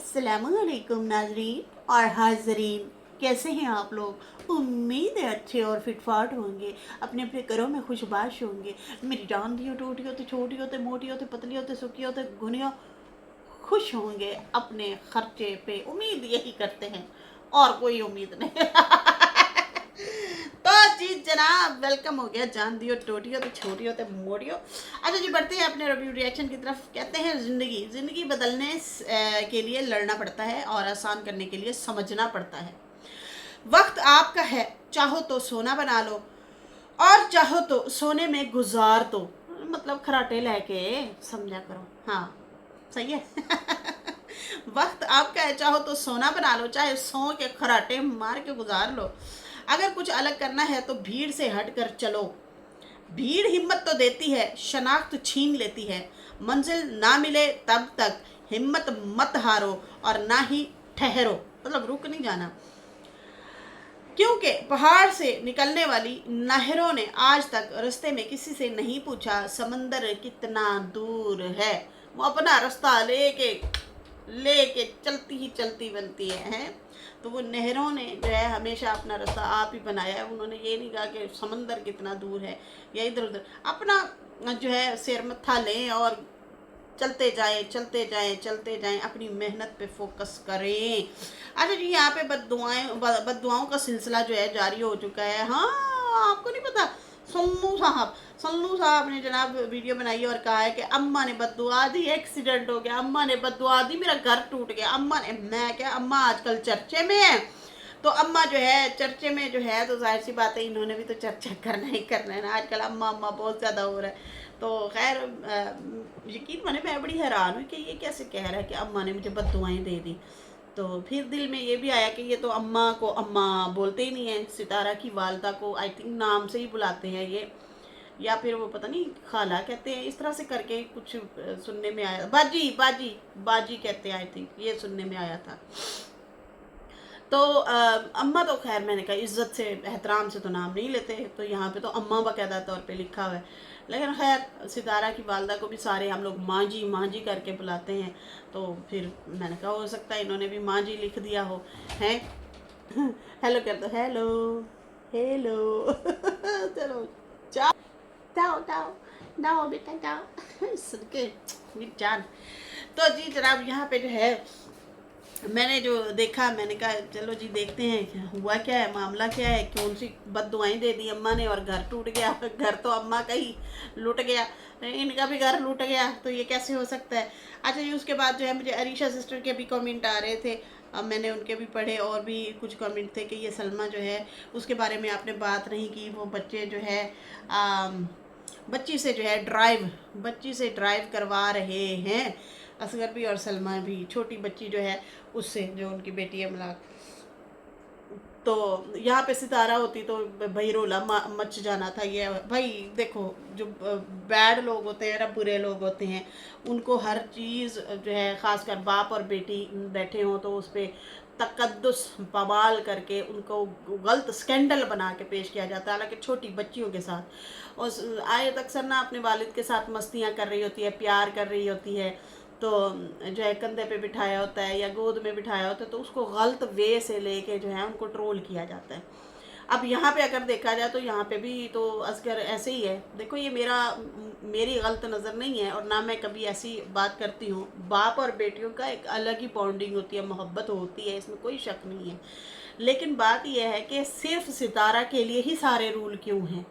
अस्सलामुअलैकुम नाज़रीन और हाज़रीन, कैसे हैं आप लोग। उम्मीद है अच्छे और फिटफाट होंगे, अपने अपने घरों में खुशबाश होंगे। मेरी जान दियो टूटी हो तो छोटी हो तो मोटी हो तो पतली हो तो सुखी हो तो घुनी हो, खुश होंगे अपने खर्चे पे। उम्मीद यही करते हैं और कोई उम्मीद नहीं। तो जी जनाब, वेलकम हो गया। जान दियो टोटी हो तो छोटी हो तो मोटी हो। अच्छा जी, बढ़ते हैं अपने रिव्यू रिएक्शन की तरफ। कहते हैं ज़िंदगी बदलने के लिए लड़ना पड़ता है और आसान करने के लिए समझना पड़ता है। वक्त आपका है, चाहो तो सोना बना लो और चाहो तो सोने में गुजार दो। मतलब खराटे लेके समझा करो। हाँ, सही है। वक्त आपका है, चाहो तो सोना बना लो, चाहे सो के खराटे मार के गुजार लो। अगर कुछ अलग करना है तो भीड़ से हट कर चलो। भीड़ हिम्मत तो देती है, शनाख्त छीन लेती है। मंजिल ना मिले तब तक हिम्मत मत हारो और ना ही ठहरो, मतलब रुक नहीं जाना। क्योंकि पहाड़ से निकलने वाली नहरों ने आज तक रास्ते में किसी से नहीं पूछा समंदर कितना दूर है। वो अपना रास्ता लेके लेके चलती बनती है। तो वो नहरों ने जो है हमेशा अपना रास्ता आप ही बनाया है। उन्होंने ये नहीं कहा कि समंदर कितना दूर है या इधर उधर। अपना जो है सिर मत्था लें और चलते जाएं, अपनी मेहनत पे फोकस करें। अच्छा जी, यहाँ पे बद्दुआओं का सिलसिला जो है जारी हो चुका है। हाँ, आपको नहीं पता, सन्नू साहब ने जनाब वीडियो बनाई और कहा है कि अम्मा ने बद्दुआ दी, एक्सीडेंट हो गया, अम्मा ने बद्दुआ दी, मेरा घर टूट गया। अम्मा ने, मैं क्या, अम्मा आजकल चर्चे में है। तो अम्मा जो है चर्चे में जो है, तो जाहिर सी बात है इन्होंने भी तो चर्चा करना ही करना है ना। आजकल अम्मा अम्मा बहुत ज़्यादा हो रहा है। तो खैर, यकीन माने मैं बड़ी हैरान हूँ कि ये कैसे कह रहा है कि अम्मा ने मुझे बद्दुआएं दे दी। तो फिर दिल में ये भी आया कि ये तो अम्मा को अम्मा बोलते ही नहीं है, सितारा की वालदा को आई थिंक नाम से ही बुलाते हैं ये, या फिर वो पता नहीं खाला कहते हैं, इस तरह से करके कुछ सुनने में आया। बाजी बाजी बाजी कहते हैं आई थिंक, ये सुनने में आया था। तो अम्मा तो खैर मैंने कहा इज़्ज़त से एहतराम से तो नाम नहीं लेते, तो यहाँ पे तो अम्मा बाकायदा तौर पे लिखा हुआ है। लेकिन खैर सितारा की वालदा को भी सारे हम लोग माँ जी करके बुलाते हैं। तो फिर मैंने कहा हो सकता है इन्होंने भी माँ जी लिख दिया हो हैं। हेलो कर दो, हेलो हेलो। चलो जाओ जाओ जाओ जाओ बेटा जाओ। सुन के मेरी जान। तो जी जनाब, यहाँ पे जो है मैंने जो देखा, मैंने कहा चलो जी देखते हैं हुआ क्या है, मामला क्या है, कौन सी बद्दुआएं दे दी अम्मा ने और घर टूट गया। घर तो अम्मा का ही लूट गया, इनका भी घर लूट गया, तो ये कैसे हो सकता है। अच्छा जी, उसके बाद जो है मुझे अरीशा सिस्टर के भी कमेंट आ रहे थे। अब मैंने उनके भी पढ़े और भी कुछ कमेंट थे कि ये सलमा जो है उसके बारे में आपने बात नहीं की। वो बच्चे जो है बच्ची से ड्राइव करवा रहे हैं। असगर भी और सलमा भी, छोटी बच्ची जो है उससे, जो उनकी बेटी है मलाक। तो यहाँ पे सितारा होती तो भाई रोला मच जाना था। ये भाई देखो, जो बैड लोग होते हैं ना, बुरे लोग होते हैं, उनको हर चीज़ जो है, ख़ासकर बाप और बेटी बैठे हों तो उस पर तकद्दुस बवाल करके उनको गलत स्कैंडल बना के पेश किया जाता है। हालांकि छोटी बच्चियों के साथ, और आयत अक्सर ना अपने वालिद के साथ मस्तियाँ कर रही होती है, प्यार कर रही होती है, तो जो है कंधे पे बिठाया होता है या गोद में बिठाया होता है, तो उसको गलत वे से लेके जो है उनको ट्रोल किया जाता है। अब यहाँ पे अगर देखा जाए तो यहाँ पे भी तो असगर ऐसे ही है। देखो, ये मेरी गलत नज़र नहीं है और ना मैं कभी ऐसी बात करती हूँ। बाप और बेटियों का एक अलग ही बॉन्डिंग होती है, मोहब्बत होती है, इसमें कोई शक नहीं है। लेकिन बात यह है कि सिर्फ सितारा के लिए ही सारे रूल क्यों हैं,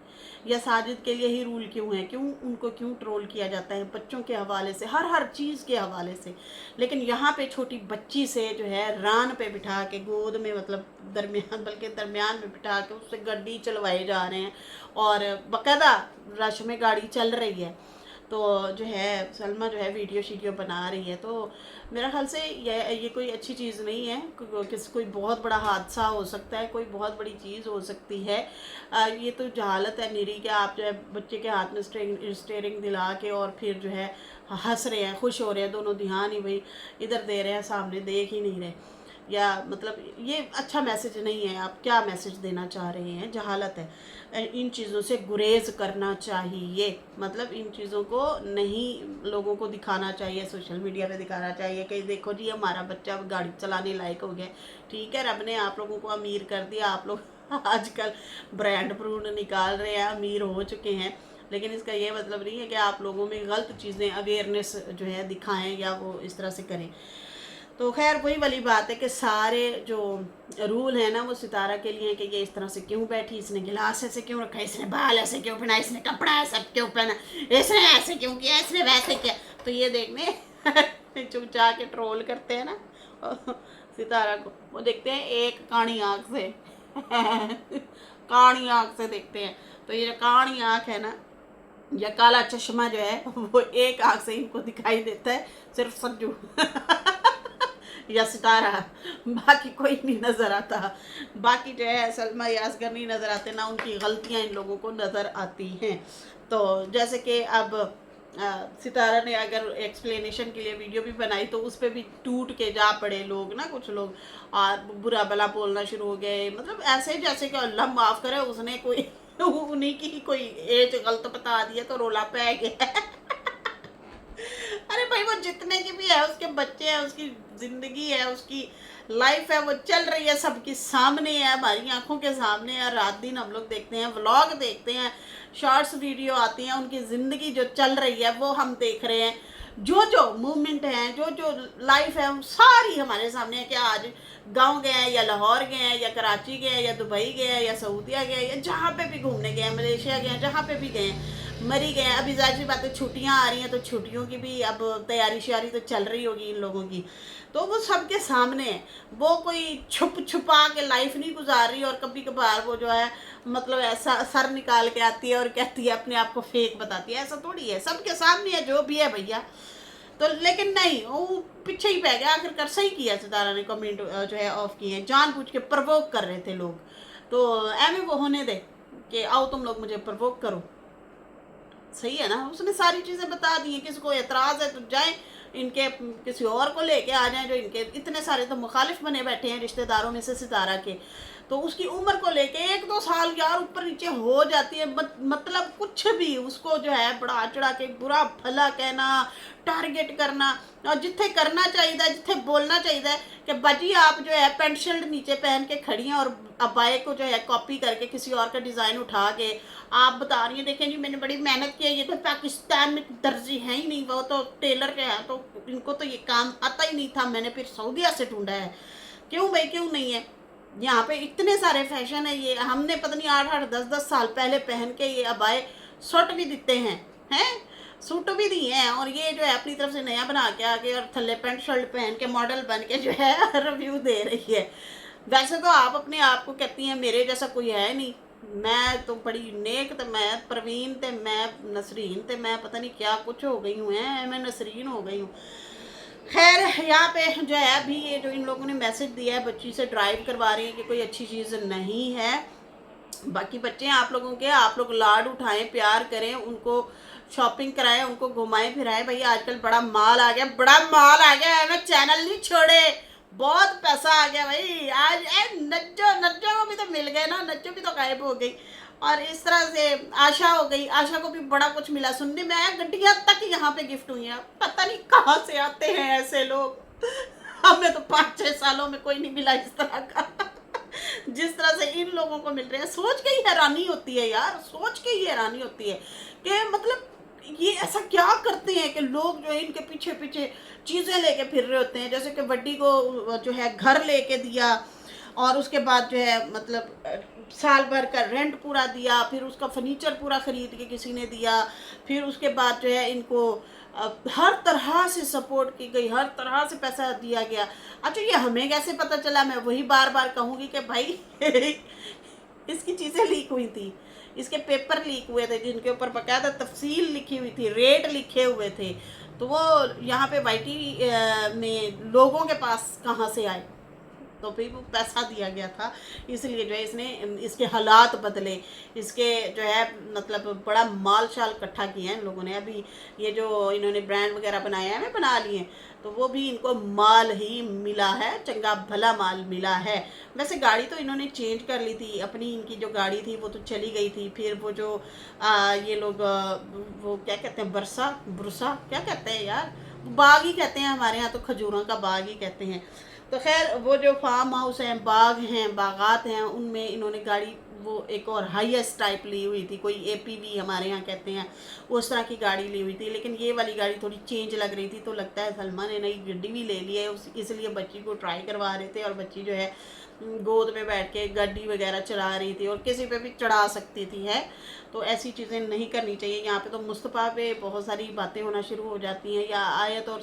या साजिद के लिए ही रूल क्यों हैं, क्यों उनको क्यों ट्रोल किया जाता है बच्चों के हवाले से, हर चीज़ के हवाले से। लेकिन यहाँ पे छोटी बच्ची से जो है रान पे बिठा के, गोद में मतलब दरमियान, बल्कि दरमियान में बिठा के उससे गड्डी चलवाए जा रहे हैं और बाकायदा रश में गाड़ी चल रही है। तो जो है सलमा जो है वीडियो शीडियो बना रही है। तो मेरा ख्याल से ये कोई अच्छी चीज़ नहीं है। कोई बहुत बड़ा हादसा हो सकता है, कोई बहुत बड़ी चीज़ हो सकती है। ये तो जहालत है निरी कि आप जो है बच्चे के हाथ में स्टेयरिंग दिला के और फिर जो है हंस रहे हैं, खुश हो रहे हैं, दोनों ध्यान ही वही इधर दे रहे हैं, सामने देख ही नहीं रहे। या मतलब ये अच्छा मैसेज नहीं है। आप क्या मैसेज देना चाह रहे हैं? जहालत है। इन चीज़ों से गुरेज करना चाहिए, मतलब इन चीज़ों को नहीं लोगों को दिखाना चाहिए, सोशल मीडिया पे दिखाना चाहिए कि देखो जी हमारा बच्चा अब गाड़ी चलाने लायक हो गया। ठीक है, रब ने आप लोगों को अमीर कर दिया, आप लोग आजकल ब्रांड ब्रूंड निकाल रहे हैं, अमीर हो चुके हैं, लेकिन इसका ये मतलब नहीं है कि आप लोगों में गलत चीज़ें अवेयरनेस जो है दिखाएं या वो इस तरह से करें। तो खैर वही वाली बात है कि सारे जो रूल है ना वो सितारा के लिए है कि ये इस तरह से क्यों बैठी, इसने गिलास ऐसे क्यों रखा, इसने बाल ऐसे क्यों पहना, इसने कपड़ा ऐसा क्यों पहना, इसने ऐसे क्यों किया, इसने वैसे किया। तो ये देखने चुपचा के ट्रोल करते हैं ना सितारा को, वो देखते हैं एक काणी आँख से काणी आँख से देखते हैं। तो ये जो काणी आँख है ना या काला चश्मा जो है वो एक आँख से इनको दिखाई देता है, सिर्फ सज्जू या सितारा, बाकी कोई नहीं नज़र आता। बाकी जो है सलमा या असगर नहीं नज़र आते, ना उनकी गलतियां इन लोगों को नज़र आती हैं। तो जैसे कि अब सितारा ने अगर एक्सप्लेनेशन के लिए वीडियो भी बनाई तो उस पर भी टूट के जा पड़े लोग ना, कुछ लोग और बुरा भला बोलना शुरू हो गए, मतलब ऐसे जैसे कि अल्लाह माफ़ करे उसने कोई उन्हीं की कोई एज गलत बता दिया तो रोला पै गया अरे भाई वो जितने की भी है, उसके बच्चे हैं, उसकी जिंदगी है, उसकी लाइफ है, वो चल रही है, सबके सामने है, हमारी आंखों के सामने है। रात दिन हम लोग देखते हैं, व्लॉग देखते हैं, शॉर्ट्स वीडियो आती हैं, उनकी ज़िंदगी जो चल रही है वो हम देख रहे हैं। जो जो मूवमेंट है, जो जो लाइफ है, वो सारी हमारे सामने है। क्या आज गांव गए हैं या लाहौर गए हैं या कराची गए हैं या दुबई गए हैं या सऊदीया गए या जहाँ पे भी घूमने गए हैं, मलेशिया गए हैं, जहाँ पे भी गए हैं, मरी गए हैं। अभी जाहिर सी बात है छुट्टियाँ आ रही हैं तो छुट्टियों की भी अब तैयारी श्यारी तो चल रही होगी इन लोगों की, तो वो सबके सामने है। वो कोई छुप छुपा के लाइफ नहीं गुजार रही, और कभी कभार वो जो है मतलब ऐसा सर निकाल के आती है और कहती है, अपने आप को फेक बताती है, ऐसा थोड़ी है, सबके सामने है जो भी है भैया। तो लेकिन नहीं, वो पीछे ही पै गया। आखिरकार सही किया सितारा ने, कमेंट जो है ऑफ किए हैं, जानबूझ के प्रवोक कर रहे थे लोग। तो एम वो होने दे कि आओ तुम लोग मुझे प्रवोक करो, सही है ना। उसने सारी चीज़ें बता दी हैं, किसी को एतराज़ है तो जाए इनके किसी और को लेके आ जाएं, जो इनके इतने सारे तो मुखालिफ बने बैठे हैं रिश्तेदारों में से सितारा के। तो उसकी उम्र को लेके 1-2 साल यार ऊपर नीचे हो जाती है, मतलब कुछ भी उसको जो है बढ़ा चढ़ा के बुरा भला कहना, टारगेट करना, और जिथे करना चाहिए, जिथे बोलना चाहिए कि बाजी आप जो है पेंट शर्ट नीचे पहन के खड़ी हैं और अबाए को जो है कॉपी करके किसी और का डिज़ाइन उठा के आप बता रही हैं, देखें जी मैंने बड़ी मेहनत की है, ये तो पाकिस्तान में दर्जी है ही नहीं, वो तो टेलर के हैं, तो इनको तो ये काम आता ही नहीं था, मैंने फिर सऊदीया से ढूंढा है। क्यों भाई, क्यों नहीं है? यहाँ पे इतने सारे फैशन है, ये हमने पता नहीं 8-8 10-10 साल पहले पहन के ये अबाए सूट भी दिते हैं सूट भी दिए हैं, और ये जो है अपनी तरफ से नया बना के आके और थल्ले पैंट शर्ट पहन के मॉडल बन के जो है रिव्यू दे रही है। वैसे तो आप अपने आप को कहती हैं मेरे जैसा कोई है नहीं, मैं तो बड़ी नेक, तो मैं प्रवीण, तो मैं नसरीन, तो मैं पता नहीं क्या कुछ हो गई हूँ, मैं नसरीन हो गई हूँ। खैर यहाँ पे जो है अभी ये जो इन लोगों ने मैसेज दिया है, बच्ची से ड्राइव करवा रही है कि कोई अच्छी चीज़ नहीं है। बाकी बच्चे हैं आप लोगों के, आप लोग लाड उठाएं, प्यार करें, उनको शॉपिंग कराएं, उनको घुमाएं फिराएं। भैया आजकल बड़ा माल आ गया, बड़ा माल आ गया है ना, चैनल नहीं छोड़े, बहुत पैसा आ गया भाई। आज नज्जो को भी तो मिल गए ना, नज्जो भी तो गायब हो गई, और इस तरह से आशा हो गई, आशा को भी बड़ा कुछ मिला। सुनने में आया गड्डियाँ तक यहाँ पे गिफ्ट हुई हैं, पता नहीं कहाँ से आते हैं ऐसे लोग हमें तो 5-6 सालों में कोई नहीं मिला इस तरह का जिस तरह से इन लोगों को मिल रहे हैं। सोच के ही हैरानी होती है यार, सोच के ही हैरानी होती है कि मतलब ये ऐसा क्या करते हैं कि लोग जो है इनके पीछे पीछे चीज़ें लेके फिर रहे होते हैं। जैसे कि बड्डी को जो है घर लेके दिया, और उसके बाद जो है मतलब साल भर का रेंट पूरा दिया, फिर उसका फर्नीचर पूरा ख़रीद के किसी ने दिया, फिर उसके बाद जो है इनको हर तरह से सपोर्ट की गई, हर तरह से पैसा दिया गया। अच्छा ये हमें कैसे पता चला? मैं वही बार बार कहूँगी कि भाई इसकी चीज़ें लीक हुई थी, इसके पेपर लीक हुए थे जिनके ऊपर बाकायदा तफसील लिखी हुई थी, रेट लिखे हुए थे, तो वो यहाँ पे वाईटी में लोगों के पास कहाँ से आए? तो फिर वो पैसा दिया गया था, इसलिए जो है इसने इसके हालात बदले, इसके जो है मतलब बड़ा माल शाल इकट्ठा किया है इन लोगों ने। अभी ये जो इन्होंने ब्रांड वगैरह बनाया है, बना लिए, तो वो भी इनको माल ही मिला है, चंगा भला माल मिला है। वैसे गाड़ी तो इन्होंने चेंज कर ली थी अपनी, इनकी जो गाड़ी थी वो तो चली गई थी। फिर वो जो ये लोग वो क्या कहते हैं, बुरसा क्या कहते हैं यार, बाग ही कहते हैं, हमारे यहाँ तो खजूरों का बाग ही कहते हैं। तो खैर वो जो फार्म हाउस हैं, बाग हैं, बागात हैं, उनमें इन्होंने गाड़ी वो एक और हाईएस्ट टाइप ली हुई थी, कोई एपीवी हमारे यहाँ कहते हैं, उस तरह की गाड़ी ली हुई थी। लेकिन ये वाली गाड़ी थोड़ी चेंज लग रही थी, तो लगता है सलमा ने नई गड्डी भी ले ली है, इसलिए बच्ची को ट्राई करवा रहे थे। और बच्ची जो है गोद में बैठ के गाड़ी वगैरह चला रही थी और किसी पे भी चढ़ा सकती थी है। तो ऐसी चीज़ें नहीं करनी चाहिए। यहाँ पे तो मुस्तफ़ा पे बहुत सारी बातें होना शुरू हो जाती हैं, या आयत और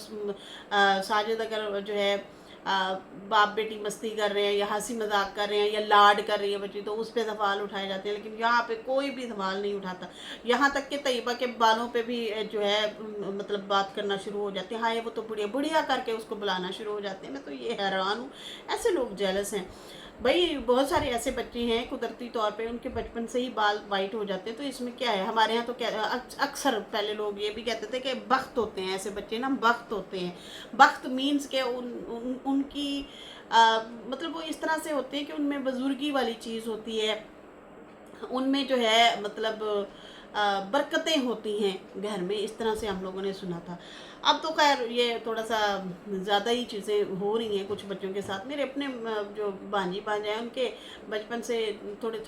साजिद अगर जो है बाप बेटी मस्ती कर रहे हैं या हंसी मजाक कर रहे हैं या लाड कर रही है बच्ची, तो उस पर सवाल उठाए जाते हैं। लेकिन यहाँ पे कोई भी सवाल नहीं उठाता, यहाँ तक कि तैयबा के बालों पे भी जो है मतलब बात करना शुरू हो जाते हैं, हाँ ये वो तो बुढ़िया बुढ़िया करके उसको बुलाना शुरू हो जाते हैं। मैं तो ये हैरान हूँ, ऐसे लोग जेलस हैं भाई। बहुत सारे ऐसे बच्चे हैं कुदरती तौर पे उनके बचपन से ही बाल वाइट हो जाते हैं, तो इसमें क्या है। हमारे यहाँ तो क्या अक्सर पहले लोग ये भी कहते थे कि बख्त होते हैं ऐसे बच्चे ना, बख्त होते हैं। बख्त मीन्स के उनकी मतलब वो इस तरह से होते हैं कि उनमें बुजुर्गी वाली चीज़ होती है, उनमें जो है मतलब बरकतें होती हैं घर में, इस तरह से हम लोगों ने सुना था। अब तो खैर ये थोड़ा सा ज़्यादा ही चीज़ें हो रही हैं कुछ बच्चों के साथ। मेरे अपने जो भांजी भांजा हैं उनके बचपन से थोड़े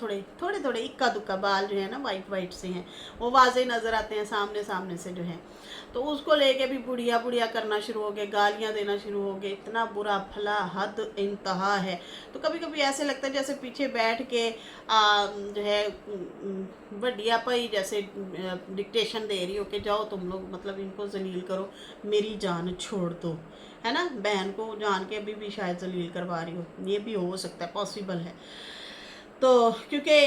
थोड़े इक्का दुक्का बाल जो है ना वाइट वाइट से हैं, वो वाज़े नज़र आते हैं सामने से जो है। तो उसको लेके भी बुढ़िया बुढ़िया करना शुरू हो गए, गालियाँ देना शुरू हो गए, इतना बुरा भला हद इंतहा है। तो कभी कभी ऐसे लगता है जैसे पीछे बैठ के जो है बढ़िया पाई जैसे डिक्टेशन दे रही हो कि जाओ तुम लोग मतलब इनको जलील करो, मेरी जान छोड़ दो, है ना। बहन को जान के अभी भी शायद जलील करवा रही हो, ये भी हो सकता है, पॉसिबल है। तो क्योंकि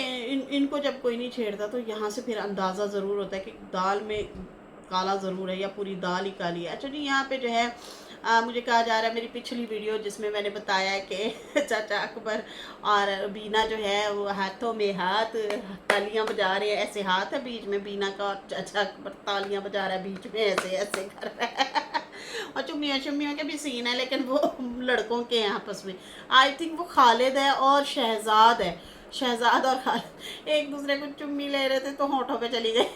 इनको जब कोई नहीं छेड़ता तो यहाँ से फिर अंदाज़ा ज़रूर होता है कि दाल में काला ज़रूर है या पूरी दाल ही काली है। अच्छा जी, यहाँ पे जो है मुझे कहा जा रहा है, मेरी पिछली वीडियो जिसमें मैंने बताया है कि चाचा अकबर और बीना जो है वो हाथों में हाथ तालियां बजा रहे हैं, ऐसे हाथ है बीच में बीना का, और चाचा अकबर तालियां बजा रहा है बीच में, ऐसे ऐसे कर रहा है। और चुम्मियाँ के भी सीन है, लेकिन वो लड़कों के हैं आपस में। आई थिंक वो खालिद है और शहजाद है, शहजाद और खालिद एक दूसरे को चुम्मी ले रहे थे तो होठों पे चली गई।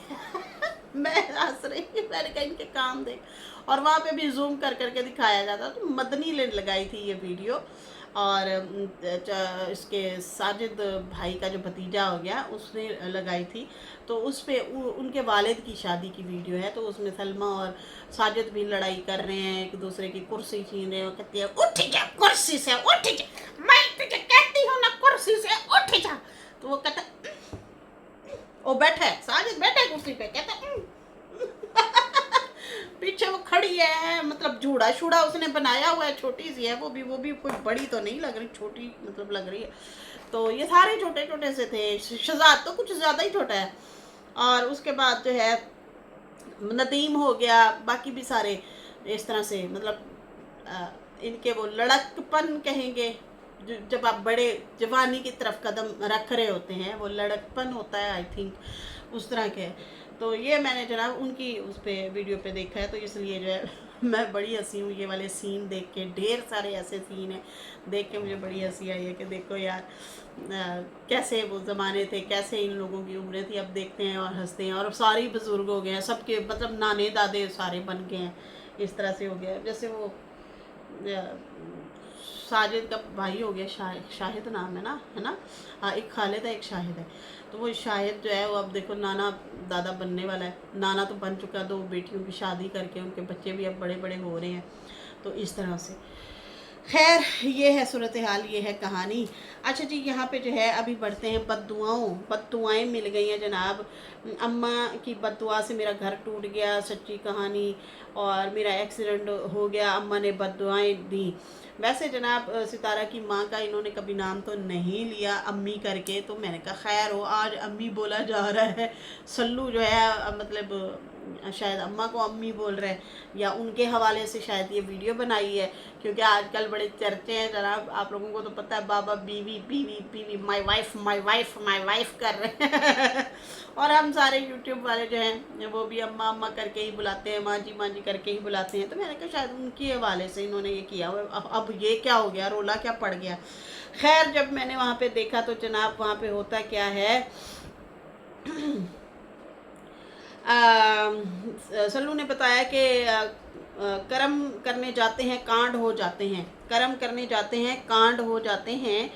मैं हंस रही थी, मैंने कहा इनके काम देख। और वहाँ पे भी जूम कर करके दिखाया जाता। तो मदनी ने लगाई थी ये वीडियो, और इसके साजिद भाई का जो भतीजा हो गया उसने लगाई थी। तो उस पर उनके वालिद की शादी की वीडियो है, तो उसमें सलमा और साजिद भी लड़ाई कर रहे हैं, एक दूसरे की कुर्सी छीन रहे हैं। कहती है उठ जा कुर्सी से, उठ जा, मैं तुझे कहती हूँ ना कुर्सी से उठ जा। तो वो कहता वो बैठा है, साजिद बैठा है कुर्सी पे, कहता पीछे वो खड़ी है, मतलब जूड़ा शूड़ा उसने बनाया हुआ है, छोटी सी है वो भी कोई बड़ी तो नहीं लग रही, छोटी मतलब लग रही है। तो ये सारे छोटे छोटे से थे, शहजाद तो कुछ ज़्यादा ही छोटा है। और उसके बाद जो है नदीम हो गया, बाकी भी सारे इस तरह से मतलब इनके वो लड़कपन कहेंगे, जब आप बड़े जवानी की तरफ कदम रख रहे होते हैं, वो लड़कपन होता है आई थिंक, उस तरह के। तो ये मैंने जनाब उनकी उस पर वीडियो पे देखा है, तो इसलिए जो है मैं बड़ी हंसी हूँ ये वाले सीन देख के। ढेर सारे ऐसे सीन हैं देख के मुझे बड़ी हंसी आई है कि देखो यार कैसे वो ज़माने थे, कैसे इन लोगों की उम्रें थी। अब देखते हैं और हंसते हैं, और सारे ही बुज़ुर्ग हो गए हैं, सबके मतलब नाने दादे सारे बन गए हैं, इस तरह से हो गया। जैसे वो साजिद का भाई हो गया, शाहिद नाम है ना, हाँ, एक खालिद है एक शाहिद है। तो वो शाहिद जो है वो अब देखो नाना दादा बनने वाला है, नाना तो बन चुका, 2 बेटियों की शादी करके उनके बच्चे भी अब बड़े बड़े हो रहे हैं। तो इस तरह से खैर ये है सूरत हाल, ये है कहानी। अच्छा जी, यहाँ पे जो है अभी बढ़ते हैं बद्दुआएँ मिल गई हैं जनाब। अम्मा की बद्दुआ से मेरा घर टूट गया, सच्ची कहानी, और मेरा एक्सीडेंट हो गया, अम्मा ने बद्दुआएँ दी। वैसे जनाब सितारा की माँ का इन्होंने कभी नाम तो नहीं लिया अम्मी करके, तो मैंने कहा खैर हो, आज अम्मी बोला जा रहा है। सल्लू जो है मतलब शायद अम्मा को अम्मी बोल रहे हैं, या उनके हवाले से शायद ये वीडियो बनाई है, क्योंकि आजकल बड़े चर्चे हैं जनाब, आप लोगों को तो पता है, बाबा बीवी बीवी बीवी, my wife my wife my wife कर रहे हैं और हम सारे यूट्यूब वाले जो हैं वो भी अम्मा अम्मा करके ही बुलाते हैं, माँ जी करके ही बुलाते हैं। तो मैंने कहा शायद उनके हवाले से इन्होंने ये किया हुआ। अब ये क्या हो गया, रोला क्या पड़ गया। खैर जब मैंने वहाँ पे देखा तो जनाब वहाँ पे होता क्या है, सल्लू ने बताया कि कर्म करने जाते हैं कांड हो जाते हैं, कर्म करने जाते हैं कांड हो जाते हैं।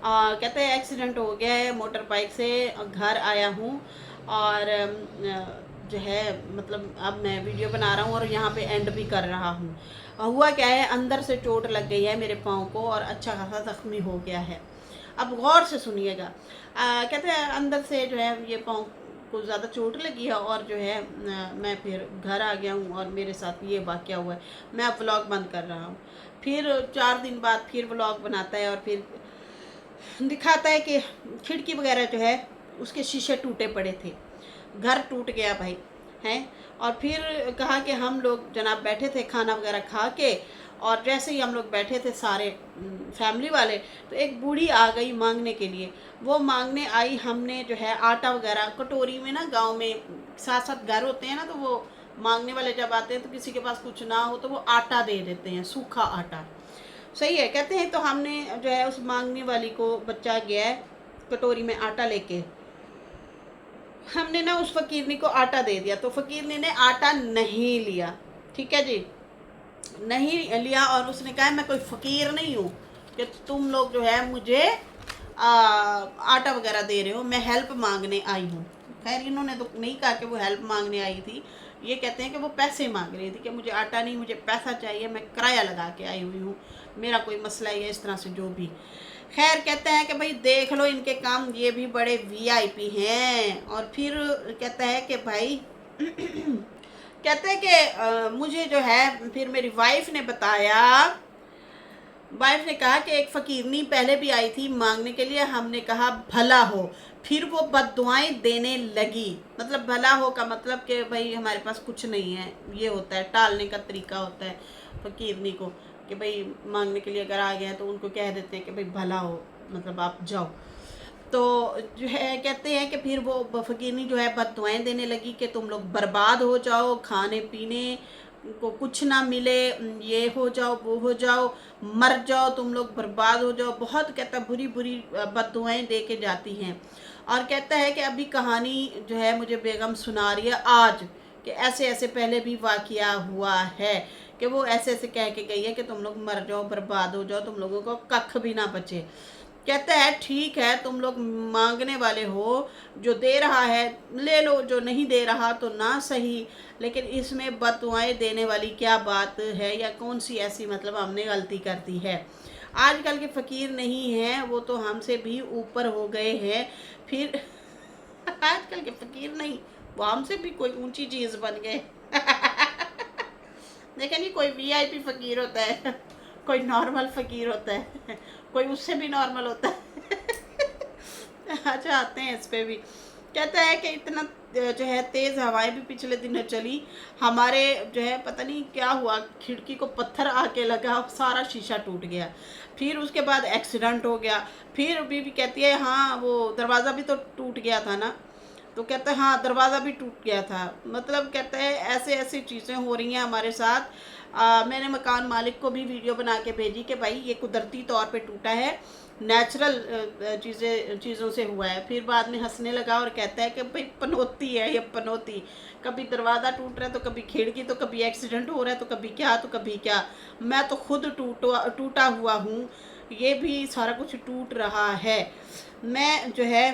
कहते हैं एक्सीडेंट हो गया है, मोटर बाइक से घर आया हूँ और जो है मतलब अब मैं वीडियो बना रहा हूँ और यहाँ पे एंड भी कर रहा हूँ। हुआ क्या है, अंदर से चोट लग गई है मेरे पाँव को और अच्छा खासा जख्मी हो गया है। अब गौर से सुनिएगा। कहते हैं अंदर से जो है ये पाँव को ज़्यादा चोट लगी है और जो है मैं फिर घर आ गया हूँ और मेरे साथ ये वाक़या हुआ है। मैं अब व्लॉग बंद कर रहा हूँ। फिर 4 दिन बाद फिर व्लॉग बनाता है और फिर दिखाता है कि खिड़की वगैरह जो है उसके शीशे टूटे पड़े थे, घर टूट गया भाई हैं। और फिर कहा कि हम लोग जनाब बैठे थे खाना वगैरह खा के, और जैसे ही हम लोग बैठे थे सारे फैमिली वाले, तो एक बूढ़ी आ गई मांगने के लिए। वो मांगने आई, हमने जो है आटा वगैरह कटोरी में ना, गांव में 7-7 घर होते हैं ना, तो वो मांगने वाले जब आते हैं तो किसी के पास कुछ ना हो तो वो आटा दे देते हैं, सूखा आटा, सही है कहते हैं। तो हमने जो है उस मांगने वाली को, बच्चा गया है कटोरी में आटा लेके, हमने ना उस फकीरनी को आटा दे दिया, तो फकीरनी ने आटा नहीं लिया, ठीक है जी, नहीं लिया। और उसने कहा मैं कोई फ़कीर नहीं हूँ कि तुम लोग जो है मुझे आटा वगैरह दे रहे हो, मैं हेल्प मांगने आई हूँ। खैर इन्होंने तो नहीं कहा कि वो हेल्प मांगने आई थी, ये कहते हैं कि वो पैसे मांग रही थी कि मुझे आटा नहीं, मुझे पैसा चाहिए, मैं किराया लगा के आई हुई हूँ, मेरा कोई मसला ही है, इस तरह से जो भी। खैर कहते हैं कि भाई देख लो इनके काम, ये भी बड़े वीआईपी हैं। और फिर कहता है कि भाई कहते हैं कि मुझे जो है फिर मेरी वाइफ ने बताया, वाइफ ने कहा कि एक फ़कीरनी पहले भी आई थी मांगने के लिए, हमने कहा भला हो, फिर वो बद्दुआएं देने लगी। मतलब भला हो का मतलब कि भाई हमारे पास कुछ नहीं है, ये होता है टालने का तरीका होता है फ़कीरनी को, कि भाई मांगने के लिए अगर आ गए हैं तो उनको कह देते हैं कि भाई भला हो, मतलब आप जाओ। तो जो है कहते हैं कि फिर वो फ़कीरनी जो है बद्दुआएं देने लगी कि तुम लोग बर्बाद हो जाओ, खाने पीने को कुछ ना मिले, ये हो जाओ वो हो जाओ, मर जाओ तुम लोग, बर्बाद हो जाओ। बहुत कहता है बुरी बुरी बद्दुआएं दे के जाती हैं। और कहता है कि अभी कहानी जो है मुझे बेगम सुना रही है आज, कि ऐसे ऐसे पहले भी वाक़या हुआ है कि वो ऐसे ऐसे कह के गई है कि तुम लोग मर जाओ, बर्बाद हो जाओ, तुम लोगों को कख भी ना बचे। कहता है ठीक है, तुम लोग मांगने वाले हो, जो दे रहा है ले लो, जो नहीं दे रहा तो ना सही, लेकिन इसमें बददुआएं देने वाली क्या बात है, या कौन सी ऐसी मतलब हमने गलती कर दी है। आजकल के फ़कीर नहीं हैं, वो तो हमसे भी ऊपर हो गए हैं। फिर आजकल के फ़कीर नहीं, वो हमसे भी कोई ऊंची चीज़ बन गए। देखें नहीं, कोई वीआईपी फ़कीर होता है, कोई नॉर्मल फ़कीर होता है, कोई उससे भी नॉर्मल होता है। अच्छा आते हैं इस पे भी। कहता है कि इतना जो है तेज़ हवाएं भी पिछले दिनों चली, हमारे जो है पता नहीं क्या हुआ, खिड़की को पत्थर आके लगा, सारा शीशा टूट गया। फिर उसके बाद एक्सीडेंट हो गया। फिर बीवी कहती है हाँ वो दरवाज़ा भी तो टूट गया था ना, तो कहता है हाँ दरवाज़ा भी टूट गया था। मतलब कहता है ऐसे ऐसी चीज़ें हो रही हैं हमारे साथ। मैंने मकान मालिक को भी वीडियो बना के भेजी कि भाई ये कुदरती तौर पे टूटा है, नेचुरल चीज़ों से हुआ है। फिर बाद में हंसने लगा और कहता है कि भाई पनौती है ये पनौती, कभी दरवाज़ा टूट रहा है तो कभी खिड़की, तो कभी एक्सीडेंट हो रहा है तो कभी क्या तो कभी क्या। मैं तो खुद टूटा हुआ हूँ, ये भी सारा कुछ टूट रहा है। मैं जो है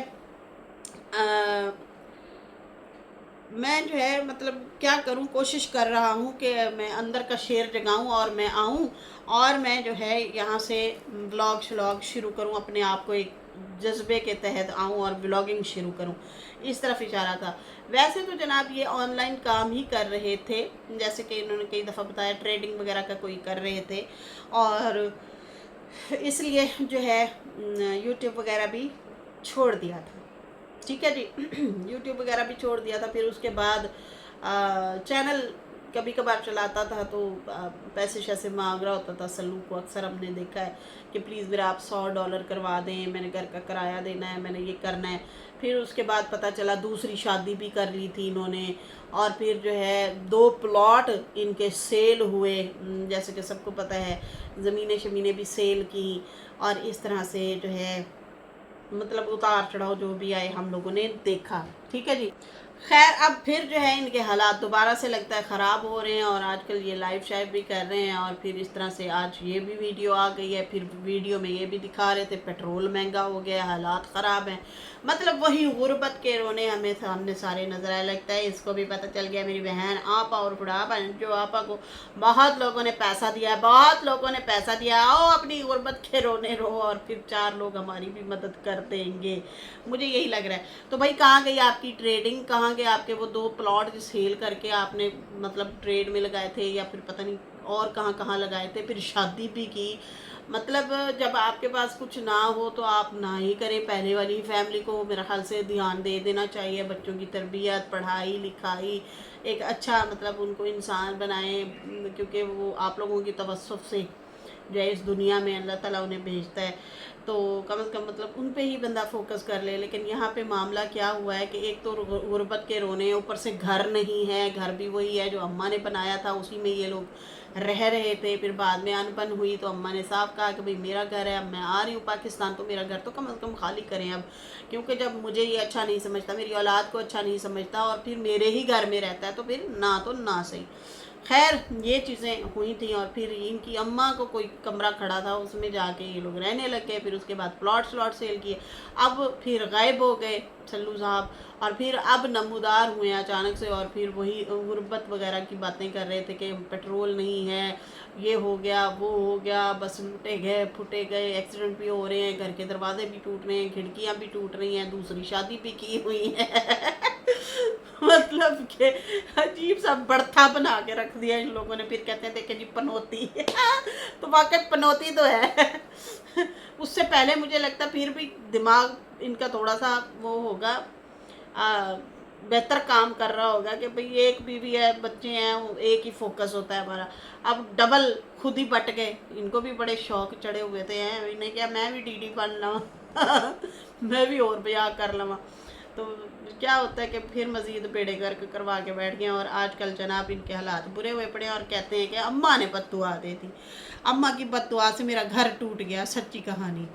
मैं जो है मतलब क्या करूं, कोशिश कर रहा हूं कि मैं अंदर का शेर जगाऊं और मैं आऊं और मैं जो है यहाँ से व्लॉग शुरू करूं, अपने आप को एक जज्बे के तहत आऊं और व्लॉगिंग शुरू करूं, इस तरफ इशारा था। वैसे तो जनाब ये ऑनलाइन काम ही कर रहे थे, जैसे कि इन्होंने कई दफ़ा बताया ट्रेडिंग वगैरह का कोई कर रहे थे, और इसलिए जो है यूट्यूब वगैरह भी छोड़ दिया था। ठीक है जी। यूट्यूब वगैरह भी छोड़ दिया था। फिर उसके बाद चैनल कभी कभार चलाता था तो पैसे शैसे मांग रहा होता था सल्लू को। अक्सर हमने देखा है कि प्लीज़ मेरा आप $100 करवा दें, मैंने घर का किराया देना है, मैंने ये करना है। फिर उसके बाद पता चला दूसरी शादी भी कर ली थी इन्होंने, और फिर जो है 2 प्लॉट इनके सेल हुए, जैसे कि सबको पता है, ज़मीनें शमीनें भी सेल की, और इस तरह से जो है मतलब उतार चढ़ाव जो भी आए हम लोगों ने देखा। ठीक है जी। खैर अब फिर जो है इनके हालात दोबारा से लगता है ख़राब हो रहे हैं, और आजकल ये लाइव शाइव भी कर रहे हैं, और फिर इस तरह से आज ये भी वीडियो आ गई है। फिर वीडियो में ये भी दिखा रहे थे पेट्रोल महंगा हो गया, हालात ख़राब हैं। मतलब वही गुर्बत के रोने हमें सामने सारे नजर आए। लगता है इसको भी पता चल गया, मेरी बहन आपा और बुढ़ापा जो आपा को बहुत लोगों ने पैसा दिया है, बहुत लोगों ने पैसा दिया, आओ अपनी गुर्बत के रोने रो, और फिर 4 लोग हमारी भी मदद कर देंगे। मुझे यही लग रहा है। तो भाई कहाँ गई आपकी ट्रेडिंग, कहाँ गए आपके वो 2 प्लॉट सेल करके आपने मतलब ट्रेड में लगाए थे, या फिर पता नहीं और कहाँ कहाँ लगाए थे, फिर शादी भी की। मतलब जब आपके पास कुछ ना हो तो आप ना ही करें। पहले वाली फैमिली को मेरा ख्याल से ध्यान दे देना चाहिए, बच्चों की तरबियत, पढ़ाई लिखाई, एक अच्छा मतलब उनको इंसान बनाएं, क्योंकि वो आप लोगों की तवज्जुह से जो है इस दुनिया में अल्लाह ताला उन्हें भेजता है। तो कम से कम मतलब उन पे ही बंदा फोकस कर ले। लेकिन यहाँ पे मामला क्या हुआ है कि एक तो गुर्बत के रोने, ऊपर से घर नहीं है, घर भी वही है जो अम्मा ने बनाया था, उसी में ये लोग रह रहे थे। फिर बाद में अनबन हुई तो अम्मा ने साफ कहा कि भाई मेरा घर है, अब मैं आ रही हूँ पाकिस्तान, तो मेरा घर तो कम से कम खाली करें अब, क्योंकि जब मुझे ये अच्छा नहीं समझता, मेरी औलाद को अच्छा नहीं समझता, और फिर मेरे ही घर में रहता है, तो फिर ना तो ना सही। खैर ये चीज़ें हुई थी, और फिर इनकी अम्मा को कोई कमरा खड़ा था, उसमें जाके ये लोग रहने लग गए। फिर उसके बाद प्लॉट सेल किए, अब फिर गायब हो गए सल्लू साहब, और फिर अब नमूदार हुए अचानक से, और फिर वही गुर्बत वगैरह की बातें कर रहे थे कि पेट्रोल नहीं है, ये हो गया वो हो गया, बस लूटे गए फुटे गए, एक्सीडेंट भी हो रहे हैं, घर के दरवाजे भी टूट रहे हैं, खिड़कियाँ भी टूट रही हैं, दूसरी शादी भी की हुई है। मतलब कि अजीब सा बड़था बना के रख दिया इन लोगों ने। फिर कहते हैं देखे जी पनौती। तो वाकई पनौती तो है। उससे पहले मुझे लगता फिर भी दिमाग इनका थोड़ा सा वो होगा, बेहतर काम कर रहा होगा कि भाई एक बीवी है, बच्चे हैं, एक ही फोकस होता है हमारा। अब डबल खुद ही बट गए, इनको भी बड़े शौक चढ़े हुए थे हैं, इन्हें क्या मैं भी डीडी बन लवा। मैं भी और ब्याह कर लवा। तो क्या होता है कि फिर मज़ीद बेड़े गर्क करवा के बैठ गए, और आजकल जनाब इनके हालात बुरे हुए पड़े, और कहते हैं कि अम्मा ने बद्दुआ दे दी, अम्मा की बद्दुआ से मेरा घर टूट गया। सच्ची कहानी।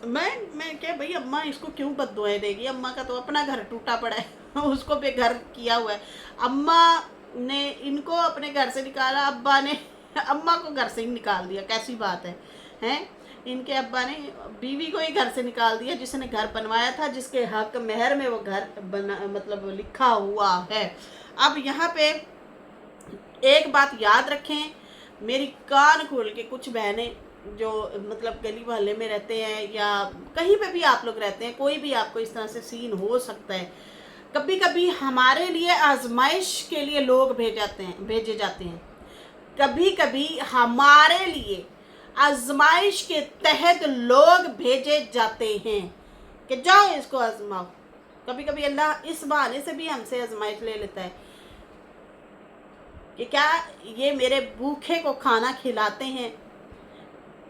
मैं क्या भाई अम्मा इसको क्यों बद्दुआएं देगी, अम्मा का तो अपना घर टूटा पड़ा है। उसको बेघर किया हुआ है। अम्मा ने इनको अपने घर से निकाला, अब्बा ने अम्मा को घर से ही निकाल दिया। कैसी बात है हैं? इनके अब्बा ने बीवी को ही घर से निकाल दिया, जिसने घर बनवाया था, जिसके हक मेहर में वो घर बना मतलब लिखा हुआ है। अब यहाँ पे एक बात याद रखें, मेरी कान खोल के, कुछ बहनें जो मतलब गली मोहल्ले में रहते हैं या कहीं पे भी आप लोग रहते हैं, कोई भी आपको इस तरह से सीन हो सकता है। कभी कभी हमारे लिए आजमाइश के लिए लोग भेजे जाते हैं। कभी कभी हमारे लिए आजमाइश के तहत लोग भेजे जाते हैं कि जाओ इसको आजमाओ। कभी कभी अल्लाह इस बहाने से भी हमसे आजमाइश ले लेता है कि क्या ये मेरे भूखे को खाना खिलाते हैं,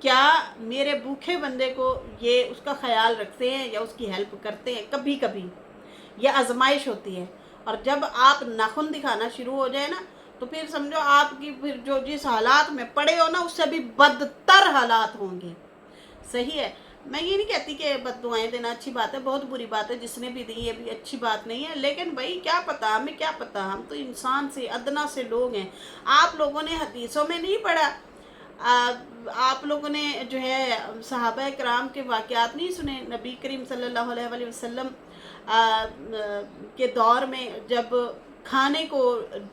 क्या मेरे भूखे बंदे को ये उसका ख्याल रखते हैं या उसकी हेल्प करते हैं। कभी कभी ये आजमाइश होती है, और जब आप नाखून दिखाना शुरू हो जाए ना, तो फिर समझो आपकी फिर जो जिस हालात में पड़े हो ना, उससे भी बदतर हालात होंगे। सही है। मैं ये नहीं कहती कि बद्दुआएं देना अच्छी बात है, बहुत बुरी बात है, जिसने भी दी ये भी अच्छी बात नहीं है। लेकिन भाई क्या पता, हमें क्या पता, हम तो इंसान से अदना से लोग हैं। आप लोगों ने हदीसों में नहीं पढ़ा, आप लोगों ने जो है सहाबा कराम के वाक़यात नहीं सुने। नबी करीम सल्लल्लाहु अलैहि वसल्लम के दौर में जब खाने को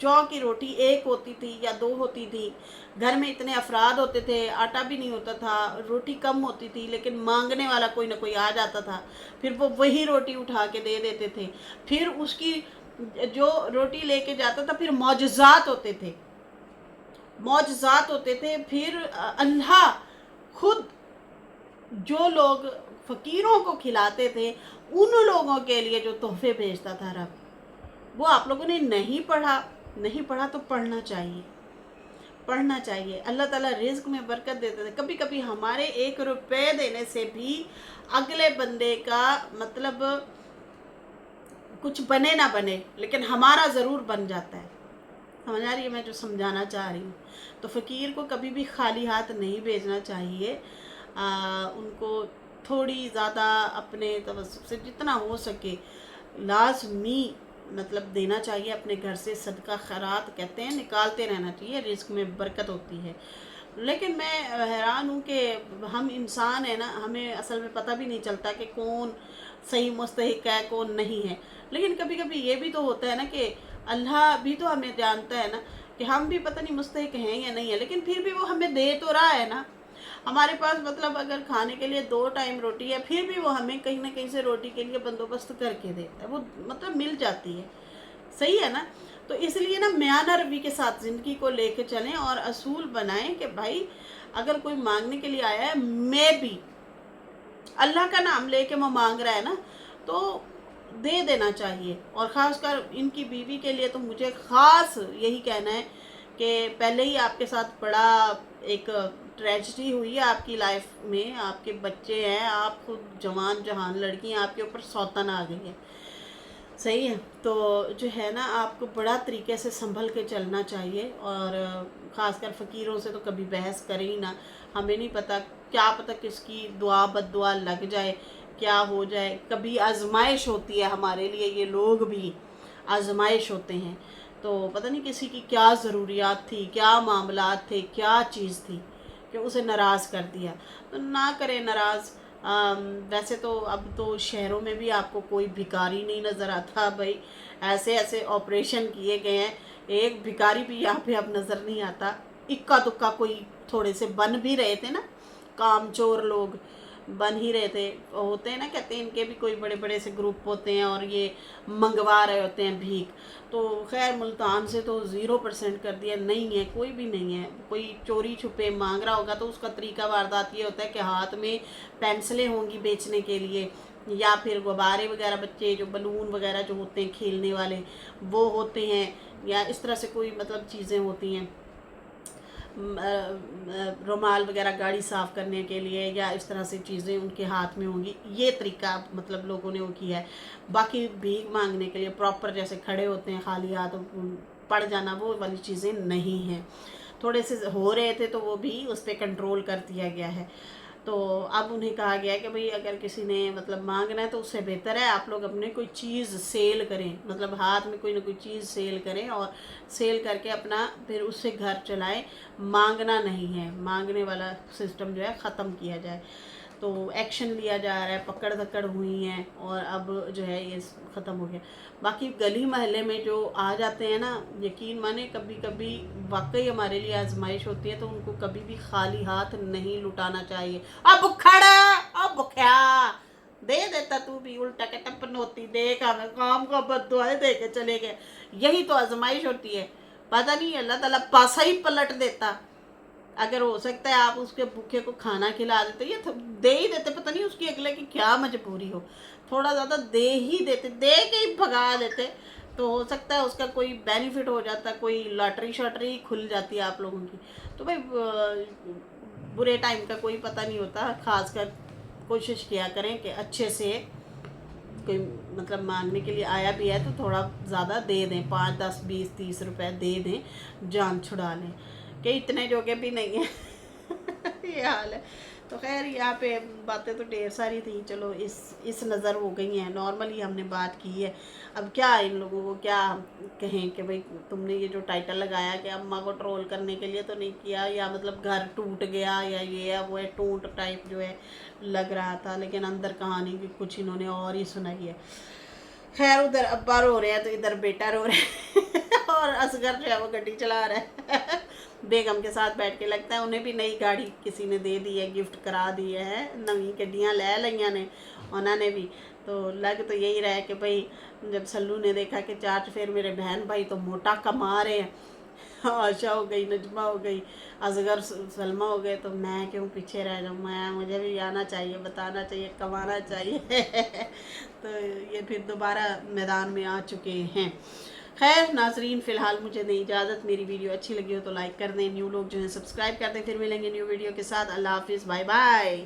जौ की रोटी एक होती थी या 2 होती थी, घर में इतने अफराद होते थे, आटा भी नहीं होता था, रोटी कम होती थी, लेकिन मांगने वाला कोई ना कोई आ जाता था, फिर वो वही रोटी उठा के दे देते थे। फिर उसकी जो रोटी लेके जाता था, फिर मौजज़ात होते थे। फिर अल्लाह खुद जो लोग फ़कीरों को खिलाते थे, उन लोगों के लिए जो तोहफे भेजता था रब, वो आप लोगों ने नहीं पढ़ा, नहीं पढ़ा तो पढ़ना चाहिए, पढ़ना चाहिए। अल्लाह ताला रिज़्क में बरकत देते थे। कभी कभी हमारे 1 रुपये देने से भी अगले बंदे का मतलब कुछ बने ना बने, लेकिन हमारा ज़रूर बन जाता है। समझ आ रही है मैं जो समझाना चाह रही हूँ? तो फ़कीर को कभी भी खाली हाथ नहीं भेजना चाहिए। उनको थोड़ी ज़्यादा अपने तवज्जुह से जितना हो सके लाजमी मतलब देना चाहिए। अपने घर से सदका खैरात कहते हैं, निकालते रहना चाहिए, रिज़्क में बरकत होती है। लेकिन मैं हैरान हूँ कि हम इंसान है ना, हमें असल में पता भी नहीं चलता कि कौन सही मुस्तहिक है कौन नहीं है। लेकिन कभी कभी ये भी तो होता है ना कि अल्लाह भी तो हमें जानता है ना कि हम भी पता नहीं मुस्तहिक हैं या नहीं है, लेकिन फिर भी वो हमें दे तो रहा है ना। हमारे पास मतलब अगर खाने के लिए 2 टाइम रोटी है, फिर भी वो हमें कहीं ना कहीं से रोटी के लिए बंदोबस्त करके देता है, वो मतलब मिल जाती है। सही है ना? तो इसलिए ना म्याना रवि के साथ ज़िंदगी को लेके चलें और असूल बनाएं कि भाई अगर कोई मांगने के लिए आया है, मैं भी अल्लाह का नाम लेके वो मांग रहा है ना, तो दे देना चाहिए। और ख़ासकर इनकी बीवी के लिए तो मुझे ख़ास यही कहना है कि पहले ही आपके साथ बड़ा एक ट्रेजिडी हुई है आपकी लाइफ में, आपके बच्चे हैं, आप खुद जवान जहान लड़की हैं, आपके ऊपर सौतन आ गई है। सही है, तो जो है ना आपको बड़ा तरीके से संभल के चलना चाहिए। और ख़ासकर फ़कीरों से तो कभी बहस करें ही ना। हमें नहीं पता, क्या पता किसकी दुआ बद्दुआ लग जाए, क्या हो जाए। कभी आजमाइश होती है हमारे लिए, ये लोग भी आजमाइश होते हैं। तो पता नहीं किसी की क्या ज़रूरियात थी, क्या मामलात थे, क्या चीज़ थी कि उसे नाराज़ कर दिया। तो ना करें नाराज़। वैसे तो अब तो शहरों में भी आपको कोई भिखारी नहीं नज़र आता भाई, ऐसे ऐसे ऑपरेशन किए गए हैं, एक भिखारी भी यहाँ पे अब नज़र नहीं आता। इक्का दुक्का कोई थोड़े से बन भी रहे थे ना, कामचोर लोग बन ही रहे थे, होते हैं ना, कहते हैं इनके भी कोई बड़े बड़े से ग्रुप होते हैं और ये मंगवा रहे होते हैं भीख। तो खैर मुल्तान से तो 0% कर दिया, नहीं है, कोई भी नहीं है। कोई चोरी छुपे मांग रहा होगा तो उसका तरीका वारदात ये होता है कि हाथ में पेंसिलें होंगी बेचने के लिए, या फिर गुब्बारे वगैरह, बच्चे जो बलून वगैरह जो होते हैं खेलने वाले वो होते हैं, या इस तरह से कोई मतलब चीज़ें होती हैं, रुमाल वगैरह गाड़ी साफ़ करने के लिए, या इस तरह से चीज़ें उनके हाथ में होंगी। ये तरीका मतलब लोगों ने वो किया है। बाकी भीख मांगने के लिए प्रॉपर जैसे खड़े होते हैं खाली हाथ पड़ जाना, वो वाली चीज़ें नहीं हैं। थोड़े से हो रहे थे तो वो भी उस पर कंट्रोल कर दिया गया है। तो अब उन्हें कहा गया है कि भाई अगर किसी ने मतलब मांगना है तो उससे बेहतर है आप लोग अपने कोई चीज़ सेल करें, मतलब हाथ में कोई ना कोई चीज़ सेल करें और सेल करके अपना फिर उससे घर चलाएं। मांगना नहीं है, मांगने वाला सिस्टम जो है ख़त्म किया जाए। तो एक्शन लिया जा रहा है, पकड़ धकड़ हुई हैं और अब जो है ये ख़त्म हो गया। बाकी गली मोहल्ले में जो आ जाते हैं ना, यकीन माने कभी कभी वाकई हमारे लिए आजमाइश होती है, तो उनको कभी भी खाली हाथ नहीं लुटाना चाहिए। अब खड़ा, अब भुखिया दे देता तू भी, उल्टा के टप्पन होती, देख हमें काम को बद्दुआएं दे के चले गए। यही तो आजमाइश होती है। पता नहीं अल्लाह ताला पासा ही पलट देता। अगर हो सकता है आप उसके भूखे को खाना खिला देते या दे ही देते, पता नहीं उसकी अगले की क्या मजबूरी हो, थोड़ा ज़्यादा दे ही देते, दे के ही भगा देते, तो हो सकता है उसका कोई बेनिफिट हो जाता, कोई लॉटरी शॉटरी खुल जाती है आप लोगों की। तो भाई बुरे टाइम का कोई पता नहीं होता। खासकर कोशिश किया करें कि अच्छे से कोई मतलब मांगने के लिए आया भी है तो थोड़ा ज़्यादा दे दें, 5, 10, 20, 30 रुपए दे दें, जान छुड़ा लें, कि इतने जोगे भी नहीं है। ये हाल है। तो खैर यहाँ पे बातें तो ढेर सारी थी, चलो इस नज़र हो गई हैं, नॉर्मली हमने बात की है। अब क्या इन लोगों को क्या कहें कि भाई तुमने ये जो टाइटल लगाया कि अम्मा को ट्रोल करने के लिए तो नहीं किया, या मतलब घर टूट गया या ये है वो है, टूट टाइप जो है लग रहा था, लेकिन अंदर कहानी की कुछ इन्होंने और ही सुनाई है। खैर उधर अब्बा रो रहे हैं तो इधर बेटा रो रहे हैं और असगर जो है वो गड्डी चला रहा है बेगम के साथ बैठ के। लगता है उन्हें भी नई गाड़ी किसी ने दे दी है, गिफ्ट करा दी है, नवी गड्डियाँ ले लिया ने उन्होंने भी। तो लग तो यही रहा है कि भाई जब सल्लू ने देखा कि चार चफेर मेरे बहन भाई तो मोटा कमा रहे हैं, عائشہ ہو گئی، نجمہ ہو گئی، اصغر سلمہ ہو گئے، تو میں کیوں پیچھے رہ جاؤں؟ میں مجھے بھی آنا چاہیے، بتانا چاہیے، کمانا چاہیے تو یہ پھر دوبارہ میدان میں آ چکے ہیں۔ خیر ناظرین، فی الحال مجھے دیں اجازت، میری ویڈیو اچھی لگی ہو تو لائک کر دیں، نیو لوگ جو ہیں سبسکرائب کر دیں، پھر ملیں گے نیو ویڈیو کے ساتھ۔ اللہ حافظ، بائے بائے۔